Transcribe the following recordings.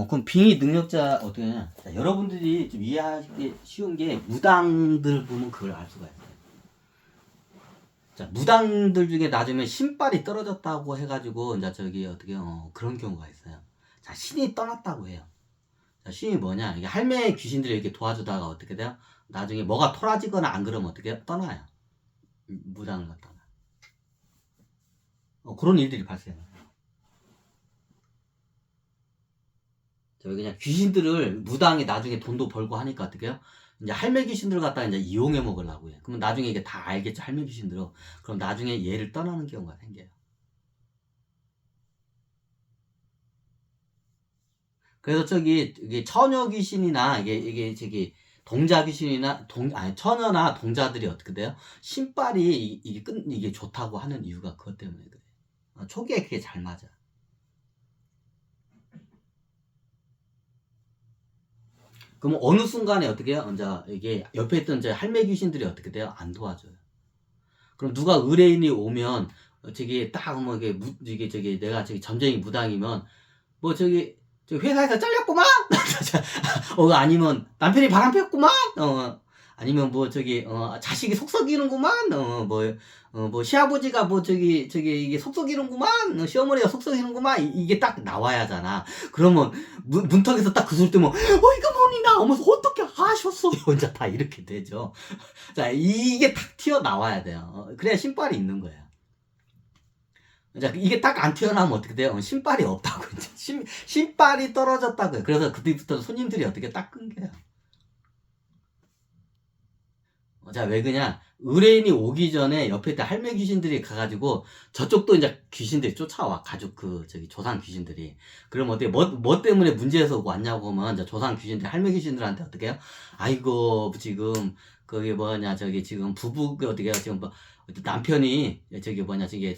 그럼 빙의 능력자 어떻게 하냐? 자, 여러분들이 좀 이해하기 쉬운 게 무당들 보면 그걸 알 수가 있어요. 자, 무당들 중에 나중에 신발이 떨어졌다고 해가지고 이제 저기 어떻게 그런 경우가 있어요. 자, 신이 떠났다고 해요. 자, 신이 뭐냐? 이게 할매 귀신들이 이렇게 도와주다가 어떻게 돼요? 나중에 뭐가 토라지거나 안 그러면 어떻게 해요? 떠나요. 무당을 갖다가. 그런 일들이 발생해요. 저희 그냥 귀신들을 무당이 나중에 돈도 벌고 하니까 어떻게 해요? 이제 할매 귀신들 갖다가 이제 이용해 먹으려고 해요. 그러면 나중에 이게 다 알겠죠, 할매 귀신들은. 그럼 나중에 얘를 떠나는 경우가 생겨요. 그래서 저기 이게 처녀 귀신이나 이게 저기 동자 귀신이나 아니 처녀나 동자들이 어떻게 돼요? 신발이 이게 좋다고 하는 이유가 그것 때문에 그래. 초기에 그게 잘 맞아. 그럼 어느 순간에 어떻게 해요? 이제 이게 옆에 있던 이제 할매 귀신들이 어떻게 돼요? 안 도와줘요. 그럼 누가 의뢰인이 오면 저기 딱 뭐 이게 저기 내가 저기 점쟁이 무당이면 뭐 저기 회사에서 잘렸구만. 아니면 남편이 바람 폈구만. 아니면 뭐 저기 자식이 속 썩이는구만. 뭐 시아버지가 뭐 저기 이게 속 썩이는구만. 시어머니가 속 썩이는구만. 이게 딱 나와야 하잖아. 그러면 문턱에서 딱 그 소리 때문에 이거 뭐니나 어머서 어떻게 하셨어? 혼자 다 이렇게 되죠. 자, 이게 딱 튀어나와야 돼요. 그래야 신발이 있는 거예요. 자, 이게 딱 안 튀어나오면 어떻게 돼요? 신발이 없다고. 신발이 떨어졌다고요. 그래서 그때부터 손님들이 어떻게 딱 끊겨요. 자, 왜 그냥 의뢰인이 오기 전에 옆에 있던 할매 귀신들이 가가지고 저쪽도 이제 귀신들이 쫓아와. 가족 저기 조상 귀신들이. 그럼 어떻게 뭐 때문에 문제에서 왔냐고 하면 이제 조상 귀신들 할매 귀신들한테 어떻게 해요? 아이고 지금 거기 뭐냐 저기 지금 부부가 어떻게 해요? 지금 뭐 남편이 저기 뭐냐 저기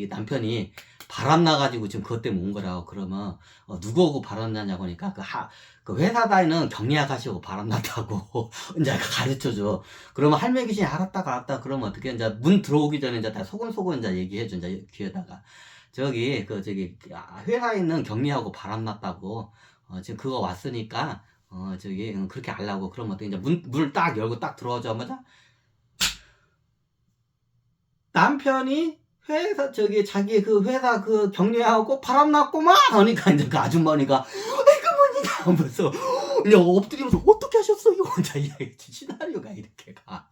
남편이 바람 나가지고 지금 그것 때문에 온 거라고. 그러면 누구하고 바람 나냐고 하니까 그 회사 다니는 경리학하시고 바람 났다고 이제 가르쳐줘. 그러면 할매 귀신이 알았다 그러면 어떻게 이제 문 들어오기 전에 이제 다 소곤소곤 이제 얘기해줘. 이제 귀에다가 저기 회사에 있는 격리하고 바람 났다고 지금 그거 왔으니까 저기 그렇게 하려고. 그러면 어떻게 이제 문을 딱 열고 딱 들어오자마자 남편이 회사 자기 그 회사 그 격리하고 바람 났구만 하니까 이제 그 아주머니가 하면서 그냥 엎드리면서 어떻게 하셨어요? 혼자 이야기 시나리오가 이렇게 가.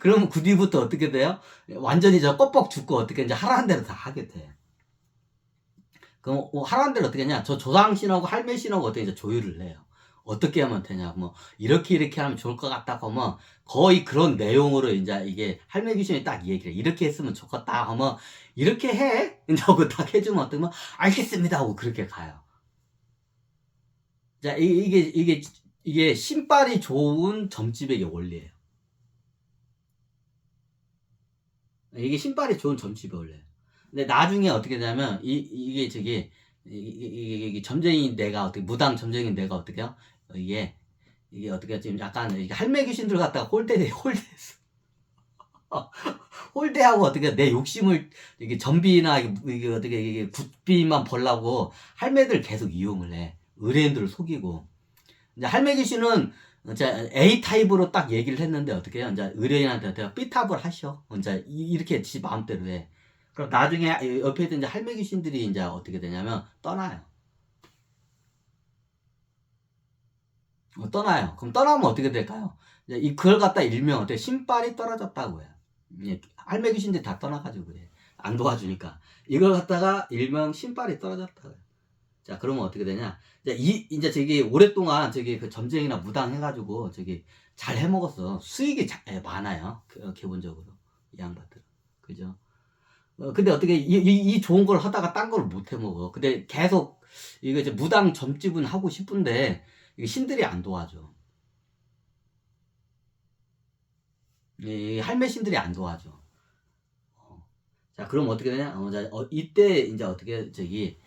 그러면 그 뒤부터 어떻게 돼요? 완전히 저 껍벅 죽고 어떻게 이제 하라는 대로 다 하게 돼. 그럼 하라는 대로 어떻게 하냐? 저 조상신하고 할매신하고 어떻게 이제 조율을 해요. 어떻게 하면 되냐? 뭐 이렇게 하면 좋을 것 같다고 하면 거의 그런 내용으로 이제 이게 할매 귀신이 딱 얘기를 해. 이렇게 했으면 좋겠다 하면 이렇게 해. 이제 하고 딱 해주면 어떻게 알겠습니다 하고 그렇게 가요. 자, 이게 신발이 좋은 점집의 원리예요. 이게 신발이 좋은 점집의 원리예요. 근데 나중에 어떻게 되냐면 이게 이게 점쟁이 내가 어떻게 무당 점쟁이 내가 어떻게 해요? 이게 어떻게 지금 약간 이게 할매 귀신들 갖다가 홀대했어. 홀대하고 어떻게 내 욕심을 이게 전비나 이게 어떻게 이게 굿비만 벌라고 할매들 계속 이용을 해. 의뢰인들을 속이고. 이제 할매 귀신은 이제 A 타입으로 딱 얘기를 했는데 어떻게 해요? 이제 의뢰인한테 B 타입을 하셔. 이제 이렇게 지 마음대로 해. 그럼 나중에 옆에 있던 이제 할매 귀신들이 이제 어떻게 되냐면 떠나요. 떠나요. 그럼 떠나면 어떻게 될까요? 이제 그걸 갖다 일명 어떻게 신발이 떨어졌다고 해요. 할매 귀신들이 다 떠나가지고 그래. 안 도와주니까. 이걸 갖다가 일명 신발이 떨어졌다고 해요. 자, 그러면 어떻게 되냐? 이제 저기 오랫동안 저기 그 점쟁이나 무당 해가지고 저기 잘 해먹었어. 수익이 많아요. 기본적으로. 이 양반들은. 그죠? 근데 어떻게 이 좋은 걸 하다가 딴 걸 못 해먹어. 근데 계속 이거 이제 무당 점집은 하고 싶은데 이게 신들이 안 도와줘. 이 할매 신들이 안 도와줘. 자, 그럼 어떻게 되냐? 이때 이제 어떻게 이제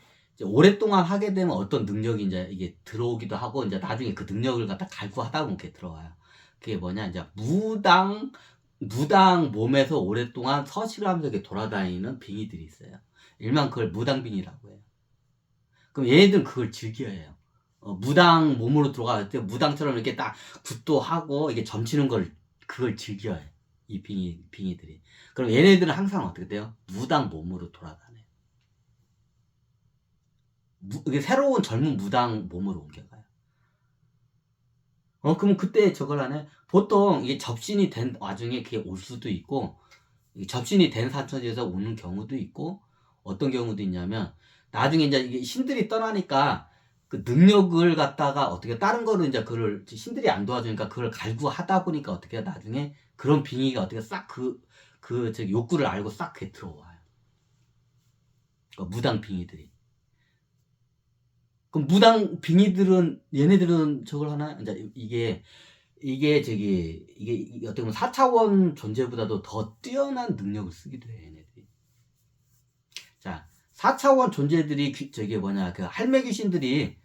오랫동안 하게 되면 어떤 능력이 이제 이게 들어오기도 하고 이제 나중에 그 능력을 갖다 갈구하다 보면 이렇게 들어와요. 그게 뭐냐? 이제 무당 몸에서 오랫동안 서식을 하면서 이렇게 돌아다니는 빙의들이 있어요. 일명 그걸 무당빙이라고 해요. 그럼 얘네들은 그걸 즐겨야 해요. 무당 몸으로 들어갈 때 무당처럼 이렇게 딱 굿도 하고 이게 점치는 걸 그걸 즐겨해. 이 빙의들이. 그럼 얘네들은 항상 어떻게 돼요? 무당 몸으로 돌아다녀요. 이게 새로운 젊은 무당 몸으로 옮겨가요. 그럼 그때 저걸 하네? 보통 이게 접신이 된 와중에 그게 올 수도 있고, 접신이 된 사천에서 오는 경우도 있고, 어떤 경우도 있냐면, 나중에 이제 이게 신들이 떠나니까, 그 능력을 갖다가 어떻게 다른 거를 이제 그걸 신들이 안 도와주니까 그걸 갈구하다 보니까 어떻게 나중에 그런 빙의가 어떻게 싹 저 욕구를 알고 싹 그게 들어와요. 무당 빙의들이. 그럼 무당 빙의들은 얘네들은 저걸 하나? 이제 이게 어떻게 보면 4차원 존재보다도 더 뛰어난 능력을 쓰기도 해, 얘네들이. 자, 4차원 존재들이 저기 뭐냐, 그 할매 귀신들이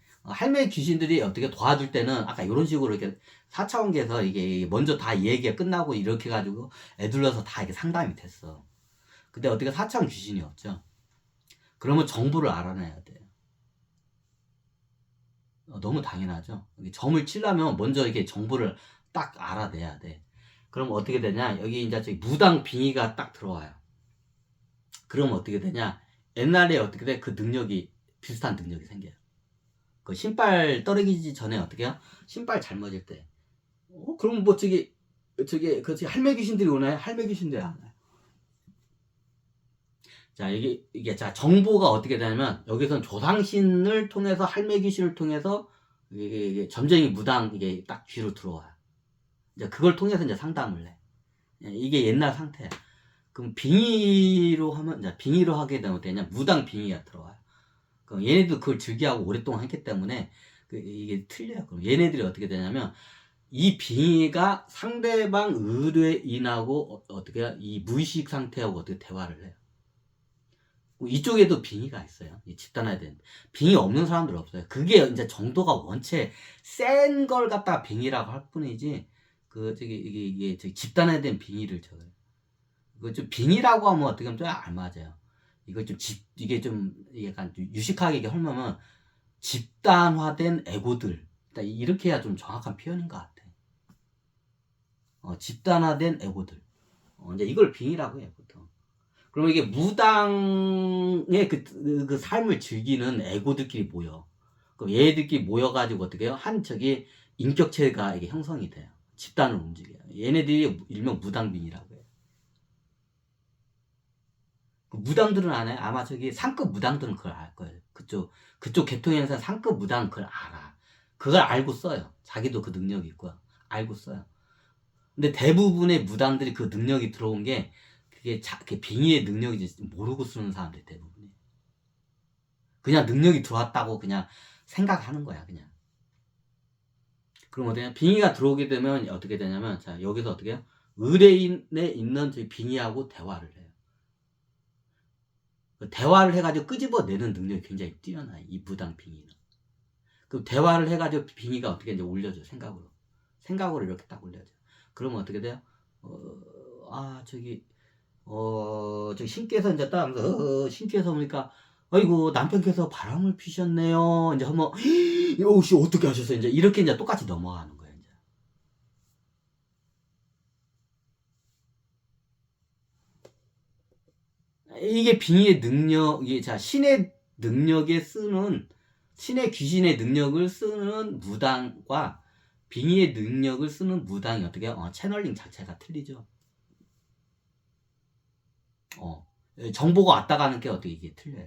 어떻게 도와줄 때는 아까 이런 식으로 이렇게 4차원계에서 이게 먼저 다 얘기가 끝나고 이렇게 가지고 애둘러서 다 이게 상담이 됐어. 근데 어떻게 4차원 귀신이 없죠? 그러면 정보를 알아내야 돼요. 너무 당연하죠. 점을 치려면 먼저 이게 정보를 딱 알아내야 돼. 그럼 어떻게 되냐? 여기 이제 저기 무당 빙의가 딱 들어와요. 그럼 어떻게 되냐? 옛날에 어떻게 돼? 그 능력이 비슷한 능력이 생겨요. 그 신발 떨어지기 전에 어떻게 해요? 신발 잘못일 때. 그럼 뭐 저기 할매 귀신들이 오나요? 할매 귀신들이 안 와요. 자, 이게 자, 정보가 어떻게 되냐면, 여기선 조상신을 통해서, 할매 귀신을 통해서, 이게 점쟁이 무당, 이게 딱 귀로 들어와요. 이제 그걸 통해서 이제 상담을 해. 이게 옛날 상태야. 그럼 빙의로 하면, 이제 빙의로 하게 되면 되냐? 무당 빙의가 들어와요. 그럼 얘네도 그걸 즐겨하고 오랫동안 했기 때문에, 이게 틀려요. 그럼 얘네들이 어떻게 되냐면, 이 빙의가 상대방 의뢰인하고 어떻게, 이 무의식 상태하고 어떻게 대화를 해요. 이쪽에도 빙의가 있어요. 집단화해야 되는. 빙의 없는 사람들 없어요. 그게 이제 정도가 원체 센 걸 갖다가 빙의라고 할 뿐이지, 이게 집단화된 빙의를 적어요. 이거 좀 빙의라고 하면 어떻게 하면 좀 안 맞아요. 이게 좀 약간 유식하게 이게 헐면은 집단화된 에고들. 이렇게 해야 좀 정확한 표현인 것 같아. 집단화된 에고들. 이제 이걸 빙의라고 해요, 보통. 그러면 이게 무당의 그 삶을 즐기는 에고들끼리 모여. 그럼 얘들끼리 모여가지고 어떻게 해요? 인격체가 이게 형성이 돼요. 집단을 움직여요. 얘네들이 일명 무당빙이라고 해요. 그 무당들은 안 해요? 아마 상급 무당들은 그걸 알 거예요. 그쪽 계통에서 상급 무당 그걸 알아. 그걸 알고 써요. 자기도 그 능력이 있고요. 알고 써요. 근데 대부분의 무당들이 그 능력이 들어온 게 그게 빙의의 능력인지 모르고 쓰는 사람들이 대부분이에요. 그냥 능력이 들어왔다고 그냥 생각하는 거야, 그냥. 그럼 어떻게 빙의가 들어오게 되면 어떻게 되냐면, 자, 여기서 어떻게 해요? 의뢰인에 있는 빙의하고 대화를 해요. 대화를 해가지고 끄집어내는 능력이 굉장히 뛰어나요, 이 무당 빙의는. 그럼 대화를 해가지고 빙의가 어떻게 이제 올려줘, 생각으로 이렇게 딱 올려줘. 그러면 어떻게 돼요? 저기 신께서 이제 딱 하면서 신께서 보니까 아이고 남편께서 바람을 피셨네요. 이제 한번 혹시 어떻게 하셨어요? 이제 이렇게 이제 똑같이 넘어가는 거예요. 이제. 이게 빙의의 능력이 자 신의 능력에 쓰는 신의 귀신의 능력을 쓰는 무당과 빙의의 능력을 쓰는 무당이 어떻게 해요? 채널링 자체가 틀리죠. 정보가 왔다 가는 게 어떻게 이게 틀려요.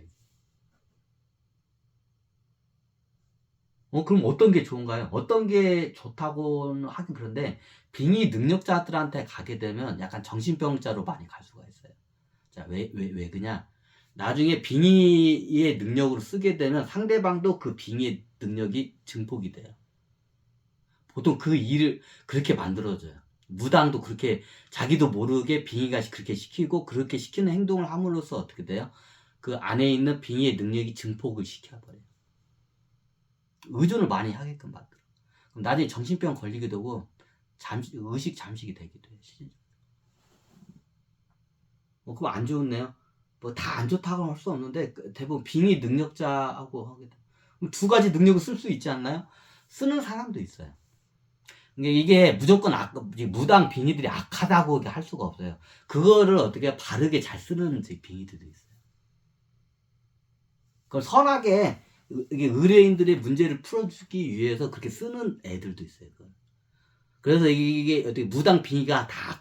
그럼 어떤 게 좋은가요? 어떤 게 좋다고는 하긴 그런데, 빙의 능력자들한테 가게 되면 약간 정신병자로 많이 갈 수가 있어요. 자, 왜 그냐? 나중에 빙의의 능력으로 쓰게 되면 상대방도 그 빙의의 능력이 증폭이 돼요. 보통 그 일을 그렇게 만들어줘요. 무당도 그렇게 자기도 모르게 빙의가 그렇게 시키고 그렇게 시키는 행동을 함으로써 어떻게 돼요? 그 안에 있는 빙의의 능력이 증폭을 시켜버려요. 의존을 많이 하게끔 만들어. 그럼 나중에 정신병 걸리게 되고 의식 잠식이 되기도 해. 그거 안 좋네요. 뭐 다 안 좋다고 할 수 없는데 대부분 빙의 능력자하고 하게 돼. 그럼 두 가지 능력을 쓸 수 있지 않나요? 쓰는 사람도 있어요. 이게 무조건 무당 빙의들이 악하다고 할 수가 없어요. 그거를 어떻게 바르게 잘 쓰는 빙의들도 있어요. 그걸 선하게 이게 의뢰인들의 문제를 풀어주기 위해서 그렇게 쓰는 애들도 있어요. 그래서 이게 어떻게 무당 빙의가 다